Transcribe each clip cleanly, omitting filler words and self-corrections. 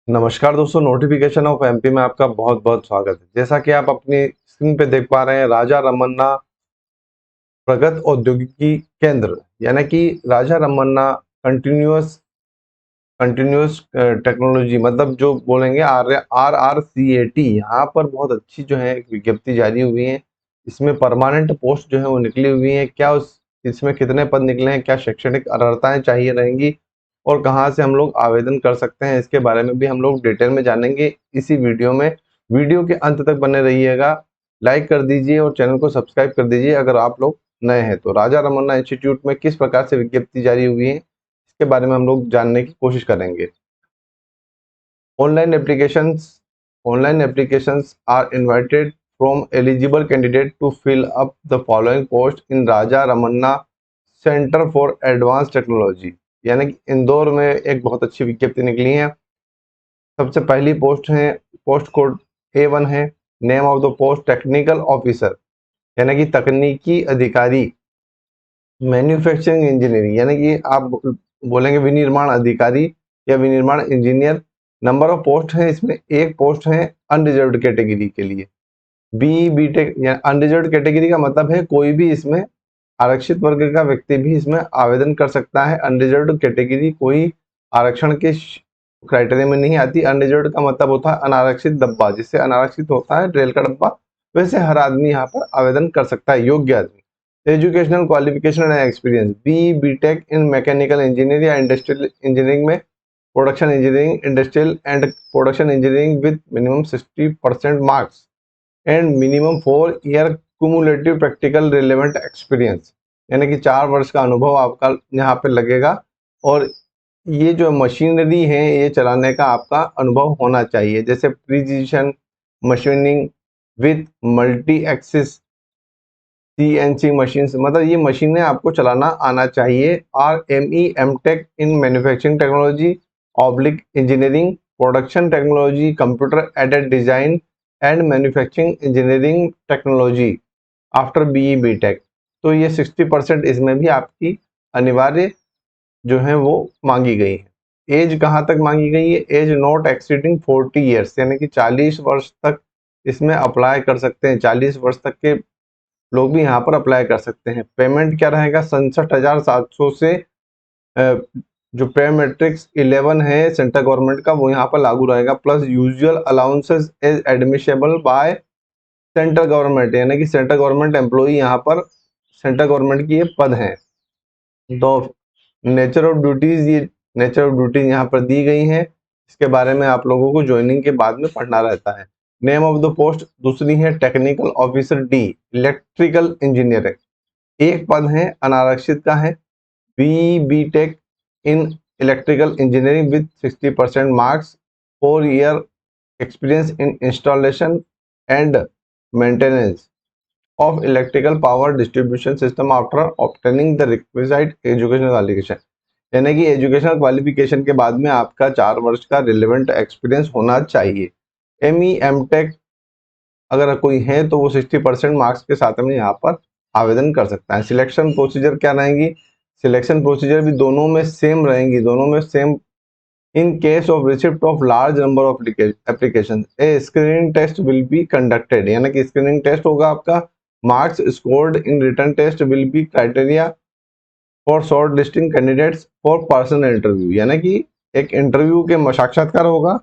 नमस्कार दोस्तों, notification of MP में आपका बहुत बहुत स्वागत है। जैसा कि आप अपनी स्क्रीन पे देख पा रहे हैं, राजा रमन्ना प्रगत औद्योगिकी केंद्र यानी कि Raja Ramanna continuous continuous technology, मतलब जो बोलेंगे RRCAT। यहाँ पर बहुत अच्छी जो है एक विज्ञप्ति जारी हुई है। इसमें परमानेंट पोस्ट जो है वो निकली हुई है। क्या उस इसमें कितने पद निकले हैं, क्या शैक्षणिक अर्हताएं चाहिए रहेंगी और कहाँ से हम लोग आवेदन कर सकते हैं, इसके बारे में भी हम लोग डिटेल में जानेंगे इसी वीडियो में। वीडियो के अंत तक बने रहिएगा। लाइक कर दीजिए और चैनल को सब्सक्राइब कर दीजिए अगर आप लोग नए हैं तो। राजा रमन्ना इंस्टीट्यूट में किस प्रकार से विज्ञप्ति जारी हुई है, इसके बारे में हम लोग जानने की कोशिश करेंगे। Online applications Online applications are invited from eligible candidate to fill up the following post in Raja Ramanna Center for Advanced Technology। यानी कि इंदौर में एक बहुत अच्छी विज्ञप्ति निकली है। सबसे पहली पोस्ट है, पोस्ट कोड A1 है। Name of the post technical officer यानी कि तकनीकी अधिकारी। मैन्युफैक्चरिंग इंजीनियरिंग यानी कि आप बोलेंगे विनिर्माण अधिकारी या विनिर्माण इंजीनियर। नंबर ऑफ पोस्ट है, इसमें एक पोस्ट है अनरिजर्व्ड कैटेगरी के लिए। BTech या अनरिजर्व्ड कैटेगरी का मतलब है कोई भी इसमें आरक्षित वर्ग का व्यक्ति भी इसमें आवेदन कर सकता है। अनरिजर्व्ड कैटेगरी कोई आरक्षण के क्राइटेरिया में नहीं आती। अनरिजर्व्ड का मतलब होता है अनारक्षित डब्बा, जिससे अनारक्षित होता है रेल का डब्बा, वैसे हर आदमी यहाँ पर आवेदन कर सकता है, योग्य आदमी। Educational qualification and experience, BTech in mechanical engineering या इंडस्ट्रियल इंजीनियरिंग में production engineering, industrial and production engineering with minimum 60% marks and minimum 4 year cumulative practical relevant experience. यानी कि 4 वर्ष का अनुभव आपका यहाँ पे लगेगा और ये जो मशीनरी है ये चलाने का आपका अनुभव होना चाहिए, जैसे precision machining with multi axis CNC machine, मतलब ये मशीनें आपको चलाना आना चाहिए। RME MTech in manufacturing technology oblique engineering production technology computer aided design and manufacturing engineering technology after BE BTech। तो ये 60% इसमें भी आपकी अनिवार्य जो है वो मांगी गई है। एज कहाँ तक मांगी गई है? एज नॉट एक्सीडिंग 40 ईयर्स, यानी कि 40 वर्ष तक इसमें अप्लाई कर सकते हैं। 40 वर्ष तक के लोग भी यहाँ पर अप्लाई कर सकते हैं। पेमेंट क्या रहेगा? 67,700 से जो पे मैट्रिक्स 11 है सेंट्रल गवर्नमेंट का वो यहाँ पर लागू रहेगा, plus usual allowances is admissible by central government, यानी कि सेंट्रल गवर्नमेंट एम्प्लॉई यहाँ पर सेंट्रल गवर्नमेंट की ये पद हैं। तो नेचर ऑफ ड्यूटीज, ये नेचर ऑफ ड्यूटीज यहाँ पर दी गई हैं। इसके बारे में आप लोगों को ज्वाइनिंग के बाद में पढ़ना रहता है। नेम ऑफ द पोस्ट दूसरी है technical officer D electrical engineer, एक पद है अनारक्षित का है। BTech in electrical engineering with 60% marks, 4 year experience in installation and maintenance of electrical power distribution system after obtaining the requisite educational qualification. यानी कि एजुकेशनल क्वालिफिकेशन के बाद में आपका 4 वर्ष का रिलेवेंट एक्सपीरियंस होना चाहिए। ME MTech अगर कोई है तो वो 60% मार्क्स के साथ में यहाँ पर आवेदन कर सकता है। सिलेक्शन प्रोसीजर क्या रहेंगी? सिलेक्शन प्रोसीजर भी दोनों में सेम रहेंगी, दोनों में same. In case of receipt of large number of application a screening test will be conducted, यानी कि स्क्रीनिंग टेस्ट होगा आपका। Marks scored in written test will be criteria for short listing candidates for personal interview, यानी कि एक interview के साक्षात्कार होगा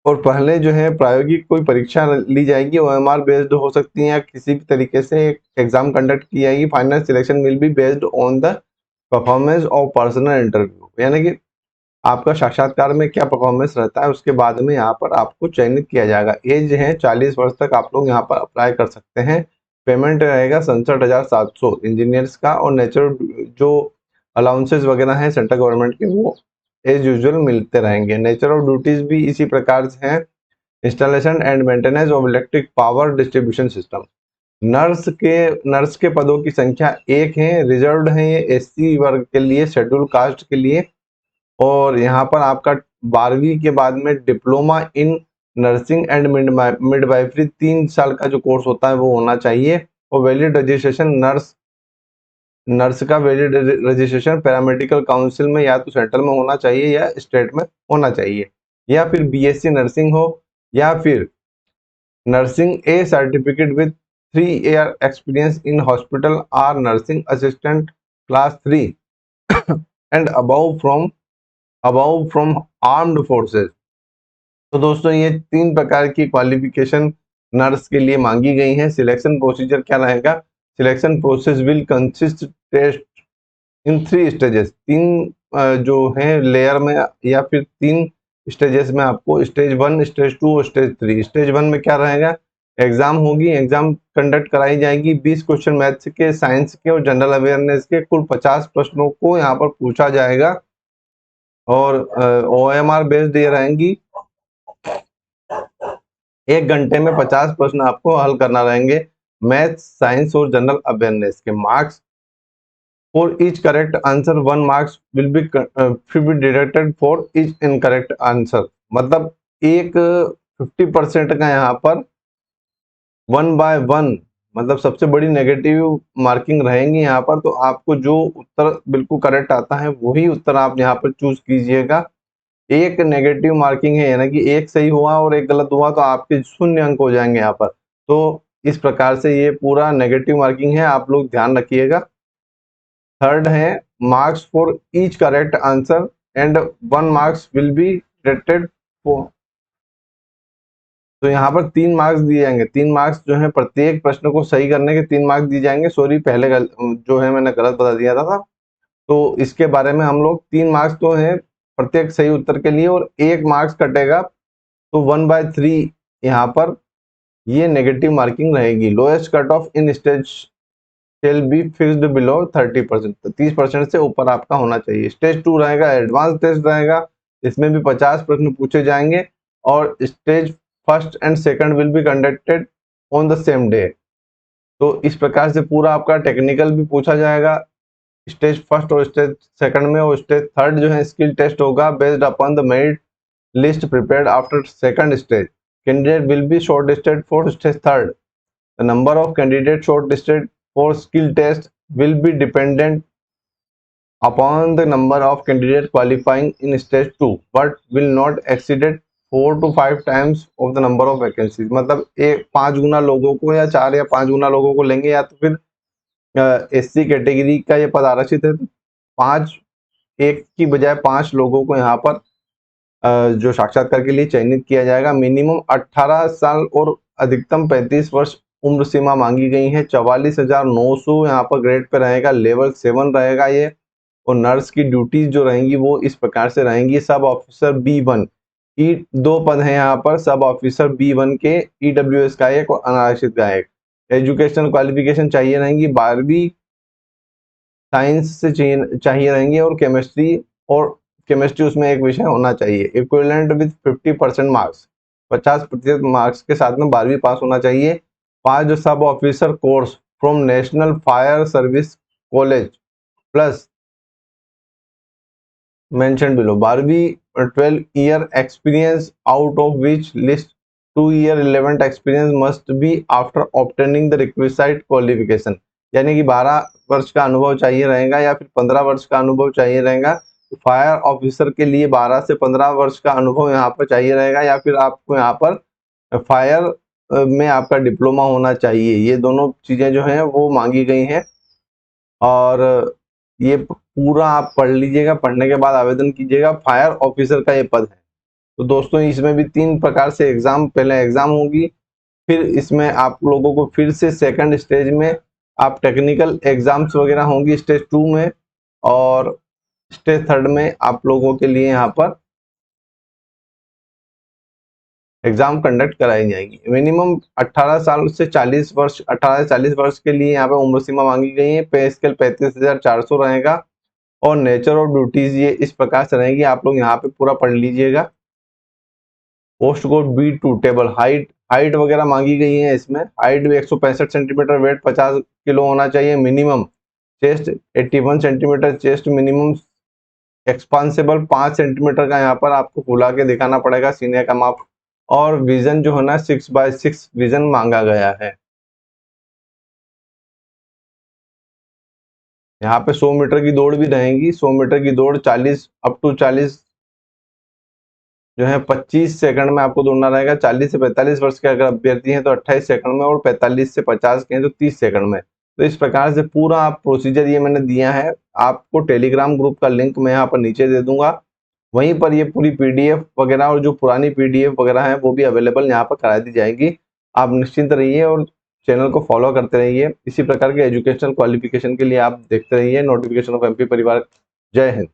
और पहले जो है प्रायोगिक कोई परीक्षा ली जाएगी, OMR बेस्ड हो सकती है या किसी भी तरीके से एग्जाम कंडक्ट की जाएगी। Final selection will be based on the performance of personal interview, यानी कि आपका साक्षात्कार में क्या परफॉर्मेंस रहता है उसके बाद में यहाँ पर आपको चयनित किया जाएगा। एज है 40 वर्ष तक आप लोग यहाँ पर अप्लाई कर सकते हैं। पेमेंट रहेगा 67,700 इंजीनियर्स का, और नेचुरल जो अलाउंसेस वगैरह हैं सेंट्रल गवर्नमेंट के वो एज यूजुअल मिलते रहेंगे। नेचर ऑफ ड्यूटीज भी इसी प्रकार से हैं। Installation and maintenance of electric power distribution system. Nurse के पदों की संख्या 1 है। रिजर्व्ड है ये SC वर्ग के लिए, शेड्यूल कास्ट के लिए। और यहाँ पर आपका 12वीं के बाद में diploma in nursing and midwifery 3 साल का जो कोर्स होता है वो होना चाहिए। और वैलिड रजिस्ट्रेशन नर्स का वैलिड रजिस्ट्रेशन पैरामेडिकल काउंसिल में या तो सेंट्रल में होना चाहिए या स्टेट में होना चाहिए। या फिर बीएससी नर्सिंग हो, या फिर nursing a certificate with 3 year experience in hospital or nursing assistant class 3 and above from armed forces. तो दोस्तों ये 3 प्रकार की क्वालिफिकेशन नर्स के लिए मांगी गई हैं। सिलेक्शन प्रोसीजर क्या रहेगा? Selection process will consist test in 3 stages. जो है लेयर में या फिर 3 स्टेजेस में आपको स्टेज 1, स्टेज 2 और स्टेज 3। स्टेज 1 में क्या रहेगा? एग्जाम होगी, एग्जाम कंडक्ट कराई जाएगी। 20 क्वेश्चन मैथ्स के, साइंस के और जनरल अवेयरनेस के, कुल 50 प्रश्नों को यहाँ पर पूछा जाएगा और OMR बेस्ड ये रहेंगी। 1 घंटे में 50 प्रश्न आपको हल करना रहेंगे। मैथ्स, साइंस और जनरल अवेयरनेस के marks for each correct answer 1 marks will be deducted for each incorrect answer. मतलब एक 50% का यहाँ पर 1/1 मतलब सबसे बड़ी नेगेटिव मार्किंग रहेंगी यहाँ पर। तो आपको जो उत्तर बिल्कुल करेक्ट आता है वही उत्तर आप यहाँ पर चूज कीजिएगा। एक नेगेटिव मार्किंग है, यानी कि एक सही हुआ और एक गलत हुआ तो आपके 0 अंक हो जाएंगे यहाँ पर। तो इस प्रकार से ये पूरा नेगेटिव मार्किंग है, आप लोग ध्यान रखिएगा। थर्ड है marks for each correct answer and 1 marks will be deducted for. तो यहाँ पर 3 मार्क्स दिए जाएंगे। 3 मार्क्स जो है प्रत्येक प्रश्न को सही करने के 3 मार्क्स दिए जाएंगे। सॉरी, पहले जो है मैंने गलत बता दिया था। तो इसके बारे में हम लोग 3 मार्क्स तो है प्रत्येक सही उत्तर के लिए और 1 मार्क्स कटेगा। तो 1/3 यहाँ पर ये नेगेटिव मार्किंग रहेगी। Lowest cut off in stage shall be fixed below 30%। तो 30% से ऊपर आपका होना चाहिए। स्टेज 2 रहेगा, एडवांस टेस्ट रहेगा। इसमें भी 50 प्रश्न पूछे जाएंगे और stage first and second will be conducted on the same day. तो इस प्रकार से पूरा आपका टेक्निकल भी पूछा जाएगा स्टेज फर्स्ट और स्टेज सेकंड में। और स्टेज थर्ड जो है स्किल टेस्ट होगा based upon the merit list prepared after second stage. Candidate will be shortlisted for stage third. The number of candidate shortlisted for skill test will be dependent upon the number of candidates qualifying in stage 2 but will not exceeded 4 to 5 times of the number of vacancies। मतलब 5 गुना लोगों को या 4 या 5 गुना लोगों को लेंगे, या तो फिर SC कैटेगरी का ये पद आरक्षित है तो 5 एक की बजाय 5 लोगों को यहाँ पर जो साक्षात्कार के लिए चयनित किया जाएगा। मिनिमम 18 साल और अधिकतम 35 वर्ष उम्र सीमा मांगी गई है। 44,900 यहाँ पर ग्रेड पे रहेगा, लेवल 7 रहेगा ये। और नर्स की ड्यूटीज जो रहेंगी वो इस प्रकार से रहेंगी। सब ऑफिसर B1 ई 2 पद हैं यहाँ पर। सब ऑफिसर B1 के EWS का एक और अनारक्षित का एक। एजुकेशनल क्वालिफिकेशन चाहिए रहेंगी 12वीं साइंस से चाहिए रहेंगी और केमिस्ट्री उसमें एक विषय होना चाहिए। इक्विवेलेंट विद 50% मार्क्स, 50% मार्क्स के साथ में 12वीं पास होना चाहिए। 5 सब officer course from national fire service college plus mentioned below। 12वीं 12 year experience out of which list 2 year relevant experience must be after obtaining the requisite qualification। यानी कि 12 वर्ष का अनुभव चाहिए रहेगा या फिर 15 वर्ष का अनुभव चाहिए रहेगा। फायर ऑफिसर के लिए 12 से 15 वर्ष का अनुभव यहाँ पर चाहिए रहेगा या फिर आपको यहाँ पर फायर में आपका डिप्लोमा होना चाहिए। ये दोनों चीजें जो हैं वो मांगी गई हैं और ये पूरा आप पढ़ लीजिएगा। पढ़ने के बाद आवेदन कीजिएगा। फायर ऑफिसर का ये पद है। तो दोस्तों इसमें भी 3 प्रकार से एग्जाम, पहले एग्जाम होगी, फिर इसमें आप लोगों को फिर से सेकंड स्टेज में आप टेक्निकल एग्जाम्स वगैरह होंगी स्टेज 2 में, और स्टेज थर्ड में आप लोगों के लिए यहाँ पर एग्जाम कंडक्ट कराई जाएगी। मिनिमम 18 साल से 40 वर्ष, 18 से 40 वर्ष के लिए यहाँ पे उम्र सीमा मांगी गई है। पे स्केल 35,400 रहेगा और नेचर और ड्यूटीज ये इस प्रकार से रहेगी। आप लोग यहाँ पे पूरा पढ़ लीजिएगा। Post code B2 table height वगैरह मांगी गई है। इसमें हाइट भी 165 सेंटीमीटर, वेट 50 किलो होना चाहिए minimum. Chest 81 centimetre chest minimum. Expansible 5 centimetre का यहाँ पर आपको फुला के दिखाना पड़ेगा सीने का माप। और विजन जो है ना 6/6 विजन मांगा गया है। यहाँ पे 100 मीटर की दौड़ भी रहेगी। 100 मीटर की दौड़ 40 अप टू 40 जो है 25 सेकंड में आपको दौड़ना रहेगा। 40 से 45 वर्ष के अगर अभ्यर्थी हैं तो 28 सेकंड में, और 45 से 50 के हैं तो 30 सेकंड में। तो इस प्रकार से पूरा आप प्रोसीजर ये मैंने दिया है। आपको टेलीग्राम ग्रुप का लिंक मैं यहाँ पर नीचे दे दूंगा, वहीं पर ये पूरी पीडीएफ वगैरह और जो पुरानी पीडीएफ वगैरह है वो भी अवेलेबल यहाँ पर करा दी जाएगी। आप निश्चिंत रहिए और चैनल को फॉलो करते रहिए। इसी प्रकार के एजुकेशनल क्वालिफिकेशन के लिए आप देखते रहिए नोटिफिकेशन ऑफ एमपी परिवार। जय हिंद।